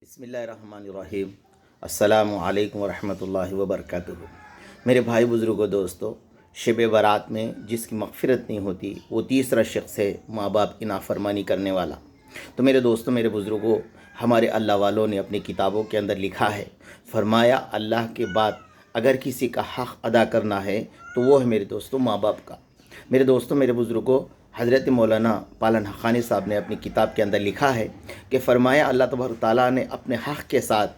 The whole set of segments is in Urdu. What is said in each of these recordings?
بسم اللہ الرحمن الرحیم۔ السلام علیکم ورحمۃ اللہ وبرکاتہ۔ میرے بھائی بزرگوں دوستو، شب برات میں جس کی مغفرت نہیں ہوتی وہ تیسرا شخص ہے ماں باپ کی نافرمانی کرنے والا۔ تو میرے دوستو، میرے بزرگوں، ہمارے اللہ والوں نے اپنی کتابوں کے اندر لکھا ہے، فرمایا اللہ کے بعد اگر کسی کا حق ادا کرنا ہے تو وہ ہے میرے دوستو ماں باپ کا۔ میرے دوستو، میرے بزرگوں، حضرت مولانا پالن حقانی صاحب نے اپنی کتاب کے اندر لکھا ہے کہ فرمایا اللہ تبارک تعالیٰ نے اپنے حق کے ساتھ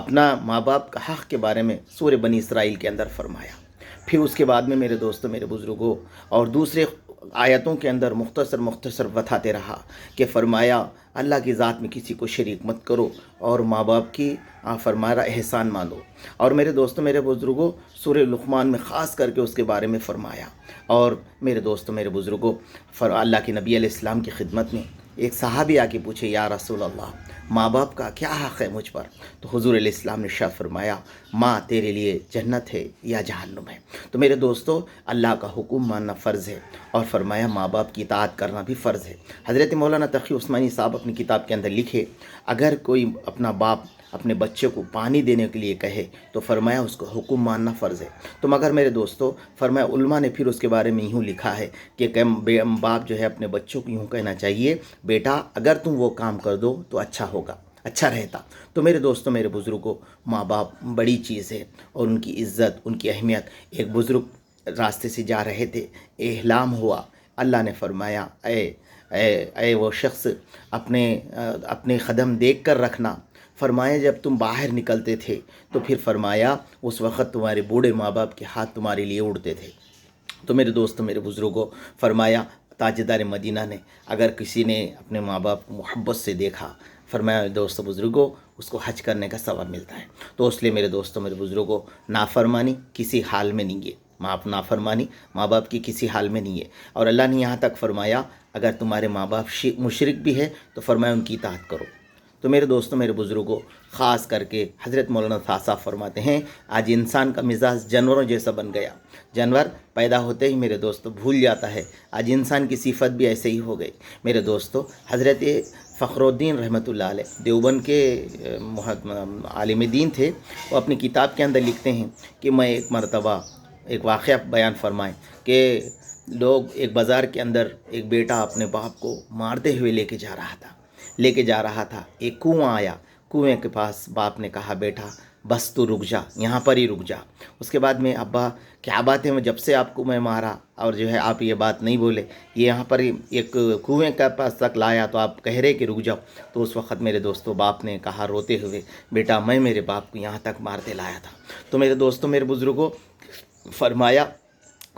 اپنا ماں باپ کا حق کے بارے میں سورہ بنی اسرائیل کے اندر فرمایا۔ پھر اس کے بعد میں میرے دوستوں، میرے بزرگوں، اور دوسرے آیتوں کے اندر مختصر بتاتے رہا کہ فرمایا اللہ کی ذات میں کسی کو شریک مت کرو اور ماں باپ کی فرمایا احسان مانو۔ اور میرے دوستوں، میرے بزرگوں، سورہ لقمان میں خاص کر کے اس کے بارے میں فرمایا۔ اور میرے دوستوں، میرے بزرگوں، اللہ کے نبی علیہ السلام کی خدمت میں ایک صحابی آ کے پوچھے، یا رسول اللہ، ماں باپ کا کیا حق ہے مجھ پر؟ تو حضور علیہ السلام نے ارشاد فرمایا، ماں تیرے لیے جنت ہے یا جہنم ہے۔ تو میرے دوستو، اللہ کا حکم ماننا فرض ہے اور فرمایا ماں باپ کی اطاعت کرنا بھی فرض ہے۔ حضرت مولانا تقی عثمانی صاحب اپنی کتاب کے اندر لکھے، اگر کوئی اپنا باپ اپنے بچے کو پانی دینے کے لیے کہے تو فرمایا اس کو حکم ماننا فرض ہے۔ تو مگر میرے دوستو، فرمایا علماء نے پھر اس کے بارے میں یوں لکھا ہے کہ باپ جو ہے اپنے بچوں کو یوں کہنا چاہیے، بیٹا اگر تم وہ کام کر دو تو اچھا ہوگا، اچھا رہتا۔ تو میرے دوستوں، میرے بزرگوں، ماں باپ بڑی چیز ہے اور ان کی عزت، ان کی اہمیت۔ ایک بزرگ راستے سے جا رہے تھے، احلام ہوا، اللہ نے فرمایا اے وہ شخص اپنے قدم دیکھ کر رکھنا۔ فرمایا جب تم باہر نکلتے تھے تو پھر فرمایا اس وقت تمہارے بوڑھے ماں باپ کے ہاتھ تمہارے لیے اڑتے تھے۔ تو میرے دوستوں، میرے بزرگوں، فرمایا تاجدار مدینہ نے اگر کسی نے اپنے ماں باپ کو محبت سے دیکھا، فرمایا دوستوں بزرگوں، اس کو حج کرنے کا ثواب ملتا ہے۔ تو اس لیے میرے دوستوں، میرے بزرگوں، نافرمانی کسی حال میں نہیں ہے، نافرمانی ماں باپ کی کسی حال میں نہیں ہے۔ اور اللہ نے یہاں تک فرمایا اگر تمہارے ماں باپ مشرک بھی ہے تو فرمایا ان کی اطاعت کرو۔ تو میرے دوستوں، میرے بزرگوں، خاص کر کے حضرت مولانا صاحب فرماتے ہیں، آج انسان کا مزاج جانوروں جیسا بن گیا۔ جانور پیدا ہوتے ہی میرے دوستوں بھول جاتا ہے، آج انسان کی صفت بھی ایسے ہی ہو گئی۔ میرے دوستوں، حضرت فخر الدین رحمۃ اللہ علیہ دیوبند کے عالم دین تھے، وہ اپنی کتاب کے اندر لکھتے ہیں کہ میں ایک مرتبہ ایک واقعہ بیان فرمائیں کہ لوگ ایک بازار کے اندر ایک بیٹا اپنے باپ کو مارتے ہوئے لے کے جا رہا تھا۔ ایک کنواں آیا، کنویں کے پاس باپ نے کہا، بیٹا بس تو رک جا، یہاں پر ہی رک جا۔ اس کے بعد میں، ابا کیا بات ہے، میں جب سے آپ کو میں مارا اور جو ہے آپ یہ بات نہیں بولے، یہ یہاں پر ایک کنویں کے پاس تک لایا تو آپ کہہ رہے کہ رک جاؤ۔ تو اس وقت میرے دوستوں باپ نے کہا روتے ہوئے، بیٹا میں میرے باپ کو یہاں تک مارتے لایا تھا۔ تو میرے دوستوں، میرے بزرگوں، فرمایا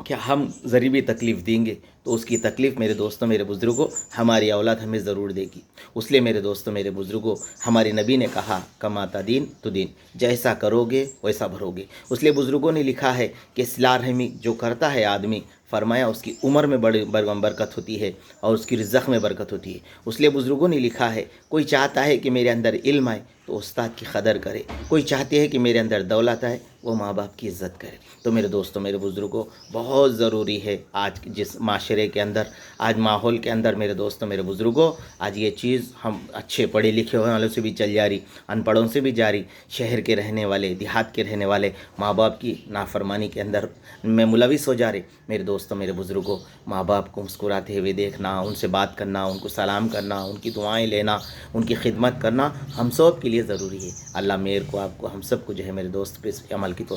کہ ہم ذری بھی تکلیف دیں گے تو اس کی تکلیف میرے دوستوں، میرے بزرگوں، ہماری اولاد ہمیں ضرور دے گی۔ اس لیے میرے دوستوں، میرے بزرگوں، ہمارے نبی نے کہا کماتا دین تو دین، جیسا کرو گے ویسا بھرو گے۔ اس لیے بزرگوں نے لکھا ہے کہ صلہ رحمی جو کرتا ہے آدمی، فرمایا اس کی عمر میں بڑی برکت ہوتی ہے اور اس کی رزق میں برکت ہوتی ہے۔ اس لیے بزرگوں نے لکھا ہے، کوئی چاہتا ہے کہ میرے اندر علم آئے تو استاد کی قدر کرے، کوئی چاہتے ہے کہ میرے اندر دولت آئے وہ ماں باپ کی عزت کرے۔ تو میرے دوستوں، میرے بزرگوں، بہت ضروری ہے آج جس معاشرے کے اندر، آج ماحول کے اندر میرے دوستوں، میرے بزرگوں، آج یہ چیز ہم اچھے پڑھے لکھے ہونے والوں سے بھی چل جاری، ان پڑھوں سے بھی جاری، شہر کے رہنے والے، دیہات کے رہنے والے ماں باپ کی نافرمانی کے اندر میں ملوث ہو جا رہے۔ میرے دوستوں، میرے بزرگوں، ماں باپ کو مسکراتے ہوئے دیکھنا، ان سے بات کرنا، ان کو سلام کرنا، ان کی دعائیں لینا، ان کی خدمت کرنا ہم سب کے لیے ضروری ہے۔ اللہ میرے کو، آپ کو، ہم سب کو جو ہے میرے دوست پہ اس عمل کی توفیق